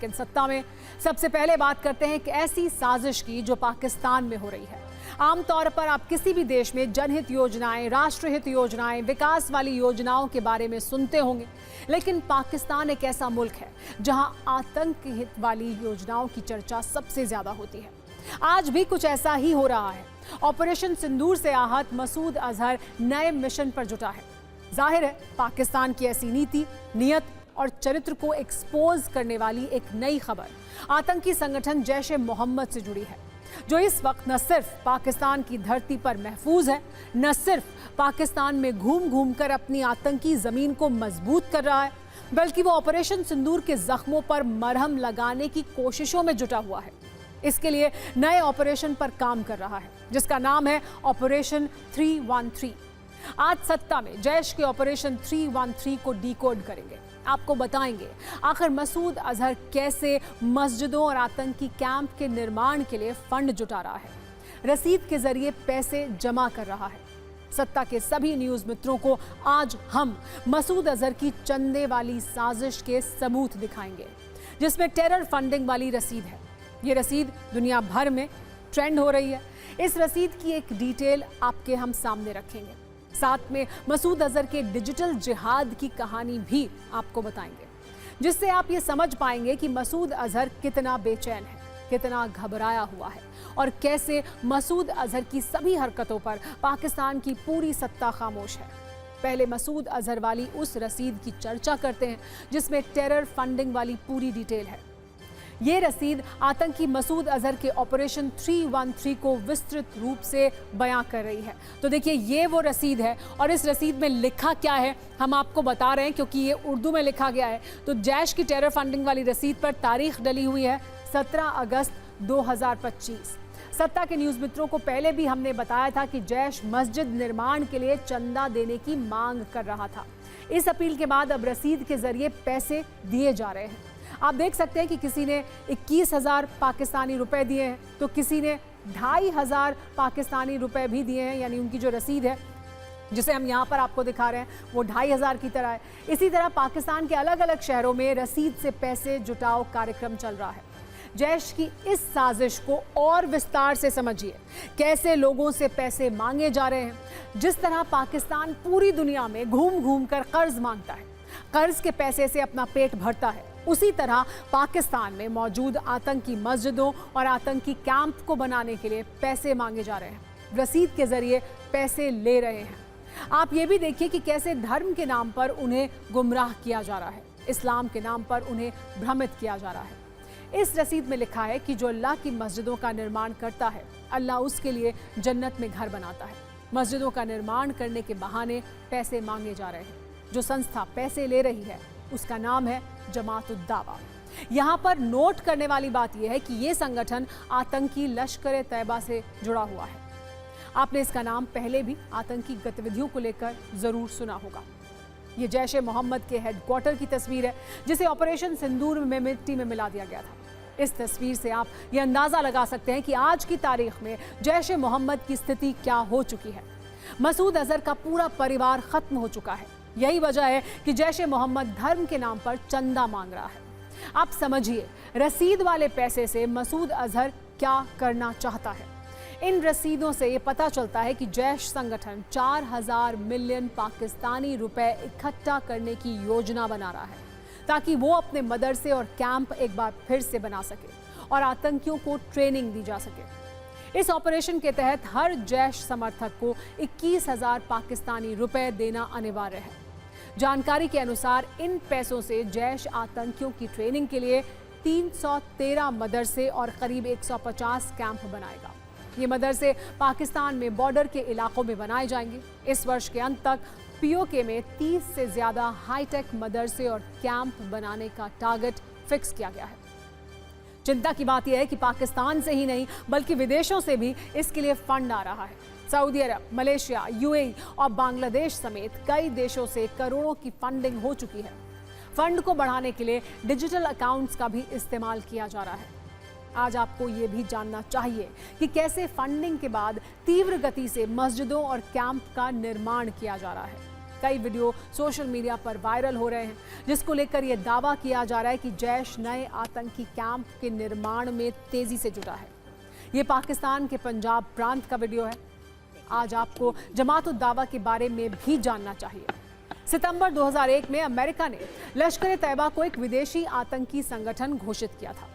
लेकिन सत्ता में। सबसे पहले बात करते हैं एक ऐसी साजिश की जो पाकिस्तान में हो रही है। आमतौर पर आप किसी भी देश में जनहित योजनाएं, राष्ट्रहित योजनाएं, विकास वाली योजनाओं के बारे में सुनते होंगे, लेकिन पाकिस्तान एक ऐसा मुल्क है जहां आतंक हित वाली योजनाओं की चर्चा सबसे ज्यादा होती है। आज भी कुछ ऐसा ही हो रहा है। ऑपरेशन सिंदूर से आहत मसूद अजहर नए मिशन पर जुटा है। जाहिर है पाकिस्तान की ऐसी नीति, नियत और चरित्र को एक्सपोज करने वाली एक नई खबर आतंकी संगठन जैश ए मोहम्मद से जुड़ी है, जो इस वक्त न सिर्फ पाकिस्तान की धरती पर महफूज है, न सिर्फ पाकिस्तान में घूम घूम कर अपनी आतंकी जमीन को मजबूत कर रहा है, बल्कि वो ऑपरेशन सिंदूर के जख्मों पर मरहम लगाने की कोशिशों में जुटा हुआ है। इसके लिए नए ऑपरेशन पर काम कर रहा है जिसका नाम है ऑपरेशन 313। आज सत्ता में जैश के ऑपरेशन 313 को डिकोड करेंगे। आपको बताएंगे आखिर मसूद अजहर कैसे मस्जिदों और आतंकी कैंप के निर्माण के लिए फंड जुटा रहा है, रसीद के जरिए पैसे जमा कर रहा है। सत्ता के सभी न्यूज मित्रों को आज हम मसूद अजहर की चंदे वाली साजिश के सबूत दिखाएंगे, जिसमें टेरर फंडिंग वाली रसीद है। ये रसीद दुनिया भर में ट्रेंड हो रही है। इस रसीद की एक डिटेल आपके हम सामने रखेंगे। साथ में मसूद अजहर के डिजिटल जिहाद की कहानी भी आपको बताएंगे, जिससे आप ये समझ पाएंगे कि मसूद अजहर कितना बेचैन है, कितना घबराया हुआ है और कैसे मसूद अजहर की सभी हरकतों पर पाकिस्तान की पूरी सत्ता खामोश है। पहले मसूद अजहर वाली उस रसीद की चर्चा करते हैं जिसमें टेरर फंडिंग वाली पूरी डिटेल है। ये रसीद आतंकी मसूद अजहर के ऑपरेशन 313 को विस्तृत रूप से बयां कर रही है। तो देखिए ये वो रसीद है और इस रसीद में लिखा क्या है हम आपको बता रहे हैं, क्योंकि ये उर्दू में लिखा गया है। तो जैश की टेरर फंडिंग वाली रसीद पर तारीख डली हुई है 17 अगस्त 2025। सत्ता के न्यूज मित्रों को पहले भी हमने बताया था कि जैश मस्जिद निर्माण के लिए चंदा देने की मांग कर रहा था। इस अपील के बाद अब रसीद के जरिए पैसे दिए जा रहे हैं। आप देख सकते हैं कि किसी ने 21,000 पाकिस्तानी रुपए दिए हैं, तो किसी ने 2,500 पाकिस्तानी रुपए भी दिए हैं। यानी उनकी जो रसीद है जिसे हम यहाँ पर आपको दिखा रहे हैं वो 2,500 की तरह है। इसी तरह पाकिस्तान के अलग अलग शहरों में रसीद से पैसे जुटाओ कार्यक्रम चल रहा है। जैश की इस साजिश को और विस्तार से समझिए, कैसे लोगों से पैसे मांगे जा रहे हैं। जिस तरह पाकिस्तान पूरी दुनिया में घूम घूम कर कर्ज मांगता है, कर्ज के पैसे से अपना पेट भरता है, उसी तरह पाकिस्तान में मौजूद आतंकी मस्जिदों और आतंकी कैंप को बनाने के लिए पैसे मांगे जा रहे हैं, रसीद के जरिए पैसे ले रहे हैं। आप ये भी देखिए कि कैसे धर्म के नाम पर उन्हें गुमराह किया जा रहा है, इस्लाम के नाम पर उन्हें भ्रमित किया जा रहा है। इस रसीद में लिखा है कि जो अल्लाह की मस्जिदों का निर्माण करता है, अल्लाह उसके लिए जन्नत में घर बनाता है। मस्जिदों का निर्माण करने के बहाने पैसे मांगे जा रहे हैं। जो संस्था पैसे ले रही है उसका नाम है जमात-उद-दावा। यहाँ पर नोट करने वाली बात यह है कि यह संगठन आतंकी लश्कर-ए-तैयबा से जुड़ा हुआ है। आपने इसका नाम पहले भी आतंकी गतिविधियों को लेकर जरूर सुना होगा। ये जैश ए मोहम्मद के हेडक्वार्टर की तस्वीर है, जिसे ऑपरेशन सिंदूर में मिट्टी में मिला दिया गया था। इस तस्वीर से आप ये अंदाजा लगा सकते हैं कि आज की तारीख में जैश ए मोहम्मद की स्थिति क्या हो चुकी है। मसूद अजहर का पूरा परिवार खत्म हो चुका है। यही वजह है कि जैश ए मोहम्मद धर्म के नाम पर चंदा मांग रहा है। आप समझिए रसीद वाले पैसे से मसूद अजहर क्या करना चाहता है। इन रसीदों से ये पता चलता है कि जैश संगठन 4,000 मिलियन पाकिस्तानी रुपए इकट्ठा करने की योजना बना रहा है, ताकि वो अपने मदरसे और कैंप एक बार फिर से बना सके और आतंकियों को ट्रेनिंग दी जा सके। इस ऑपरेशन के तहत हर जैश समर्थक को 21,000 पाकिस्तानी रुपए देना अनिवार्य है। जानकारी के अनुसार इन पैसों से जैश आतंकियों की ट्रेनिंग के लिए 313 मदरसे और करीब 150 कैंप बनाएगा। ये मदरसे पाकिस्तान में बॉर्डर के इलाकों में बनाए जाएंगे। इस वर्ष के अंत तक पीओके में 30 से ज्यादा हाईटेक मदरसे और कैंप बनाने का टारगेट फिक्स किया गया है। चिंता की बात यह है कि पाकिस्तान से ही नहीं बल्कि विदेशों से भी इसके लिए फंड आ रहा है। सऊदी अरब, मलेशिया, यूएई और बांग्लादेश समेत कई देशों से करोड़ों की फंडिंग हो चुकी है। फंड को बढ़ाने के लिए डिजिटल अकाउंट्स का भी इस्तेमाल किया जा रहा है। आज आपको ये भी जानना चाहिए कि कैसे फंडिंग के बाद तीव्र गति से मस्जिदों और कैंप का निर्माण किया जा रहा है। कई वीडियो सोशल मीडिया पर वायरल हो रहे हैं, जिसको लेकर यह दावा किया जा रहा है कि जैश नए आतंकी कैंप के निर्माण में तेजी से जुटा है। ये पाकिस्तान के पंजाब प्रांत का वीडियो है। आज आपको जमात-उद-दावा के बारे में भी जानना चाहिए। सितंबर 2001 में अमेरिका ने लश्कर-ए-तैयबा को एक विदेशी आतंकी संगठन घोषित किया था।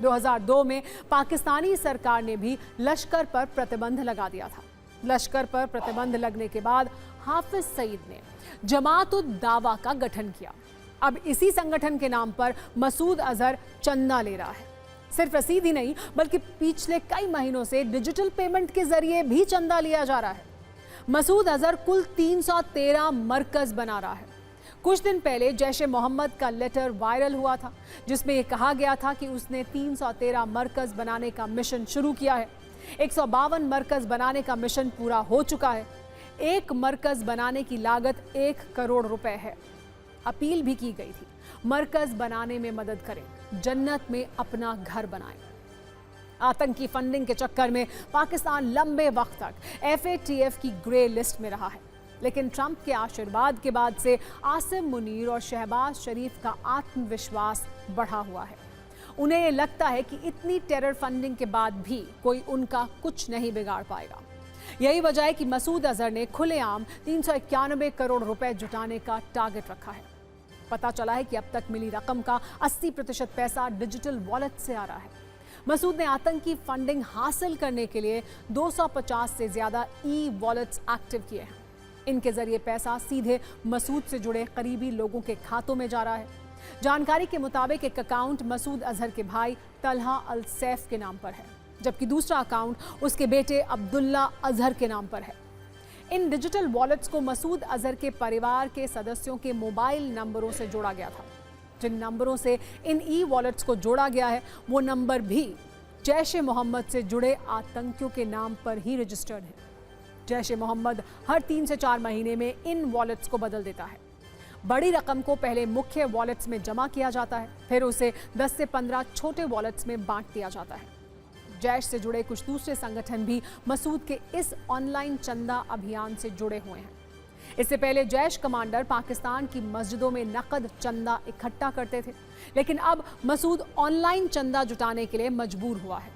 2002 में पाकिस्तानी सरकार ने भी लश्कर पर प्रतिबंध लगा दिया था। लश्कर पर प्रतिबंध लगने के बाद हाफिज सईद ने जमात-उद-दावा का गठन किया। अब इसी संगठन के नाम पर मसूद अजहर चंदा ले रहा है। सिर्फ रसीद ही नहीं, बल्कि पिछले कई महीनों से डिजिटल पेमेंट के जरिए भी चंदा लिया जा रहा है। मसूद अजहर कुल 313 मरकज बना रहा है। कुछ दिन पहले जैश-ए मोहम्मद का लेटर वायरल हुआ था, जिसमें यह कहा गया था कि उसने 313 मरकज बनाने का मिशन शुरू किया है। 152 मरकज बनाने का मिशन पूरा हो चुका है। एक मरकज बनाने की लागत 1 करोड़ रुपए है। अपील भी की गई थी, मरकज बनाने में मदद करें, जन्नत में अपना घर बनाएं। आतंकी फंडिंग के चक्कर में पाकिस्तान लंबे वक्त तक FATF की ग्रे लिस्ट में रहा है, लेकिन ट्रंप के आशीर्वाद के बाद से आसिम मुनीर और शहबाज शरीफ का आत्मविश्वास बढ़ा हुआ है। उन्हें ये लगता है कि इतनी टेरर फंडिंग के बाद भी कोई उनका कुछ नहीं बिगाड़ पाएगा। यही वजह है कि मसूद अजहर ने खुलेआम 391 करोड़ रुपए जुटाने का टारगेट रखा है। पता चला है कि अब तक मिली रकम का 80% पैसा डिजिटल वॉलेट से आ रहा है। मसूद ने आतंकी फंडिंग हासिल करने के लिए 250 से ज्यादा ई-वॉलेट्स एक्टिव किए हैं। इनके जरिए पैसा सीधे मसूद से जुड़े करीबी लोगों के खातों में जा रहा है। जानकारी के मुताबिक एक अकाउंट मसूद अजहर के भाई तलहा अल सैफ के नाम पर है, जबकि दूसरा अकाउंट उसके बेटे अब्दुल्ला अजहर के नाम पर है। इन डिजिटल वॉलेट्स को मसूद अजहर के परिवार के सदस्यों के मोबाइल नंबरों से जोड़ा गया था। जिन नंबरों से इन ई-वॉलेट्स को जोड़ा गया है, वो नंबर भी जैश-ए मोहम्मद से जुड़े आतंकियों के नाम पर ही रजिस्टर्ड है। जैश-ए मोहम्मद हर 3 से 4 महीने में इन वॉलेट्स को बदल देता है। बड़ी रकम को पहले मुख्य वॉलेट्स में जमा किया जाता है, फिर उसे 10 से 15 छोटे वॉलेट्स में बांट दिया जाता है। जैश से जुड़े कुछ दूसरे संगठन भी मसूद के इस ऑनलाइन चंदा अभियान से जुड़े हुए हैं। इससे पहले जैश कमांडर पाकिस्तान की मस्जिदों में नकद चंदा इकट्ठा करते थे, लेकिन अब मसूद ऑनलाइन चंदा जुटाने के लिए मजबूर हुआ है।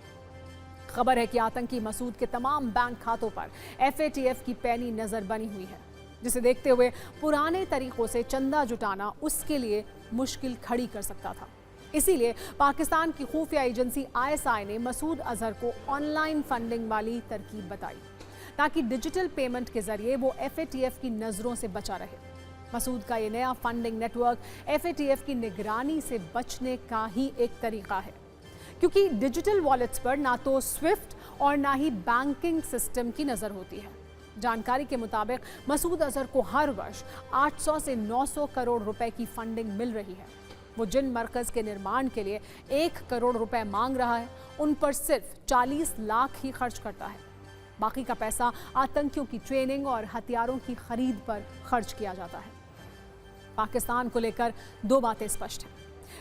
खबर है कि आतंकी मसूद के तमाम बैंक खातों पर FATF की पैनी नजर बनी हुई है, जिसे देखते हुए पुराने तरीकों से चंदा जुटाना उसके लिए मुश्किल खड़ी कर सकता था। इसीलिए पाकिस्तान की खुफिया एजेंसी ISI ने मसूद अजहर को ऑनलाइन फंडिंग वाली तरकीब बताई, ताकि डिजिटल पेमेंट के जरिए वो FATF की नजरों से बचा रहे। मसूद का ये नया फंडिंग नेटवर्क FATF की निगरानी से बचने का ही एक तरीका है, क्योंकि डिजिटल वॉलेट्स पर ना तो स्विफ्ट और ना ही बैंकिंग सिस्टम की नजर होती है। जानकारी के मुताबिक मसूद अजहर को हर वर्ष 800 से 900 करोड़ रुपए की फंडिंग मिल रही है। वो जिन मरकज के निर्माण के लिए 1 करोड़ रुपए मांग रहा है, उन पर सिर्फ 40 लाख ही खर्च करता है। बाकी का पैसा आतंकियों की ट्रेनिंग और हथियारों की खरीद पर खर्च किया जाता है। पाकिस्तान को लेकर 2 बातें स्पष्ट हैं।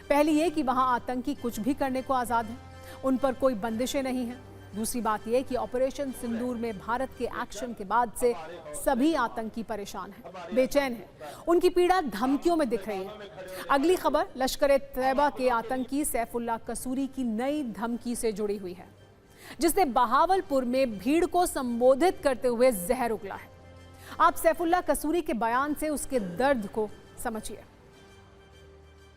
पहली ये कि वहां आतंकी कुछ भी करने को आज़ाद हैं, उन पर कोई बंदिशें नहीं हैं। दूसरी बात यह कि ऑपरेशन सिंदूर में भारत के एक्शन के बाद से सभी आतंकी परेशान हैं, बेचैन हैं। उनकी पीड़ा धमकियों में दिख रही है। अगली खबर लश्कर-ए-तैयबा के आतंकी सैफुल्लाह कसूरी की नई धमकी से जुड़ी हुई है, जिसने बहावलपुर में भीड़ को संबोधित करते हुए जहर उगला है। आप सैफुल्लाह कसूरी के बयान से उसके दर्द को समझिए।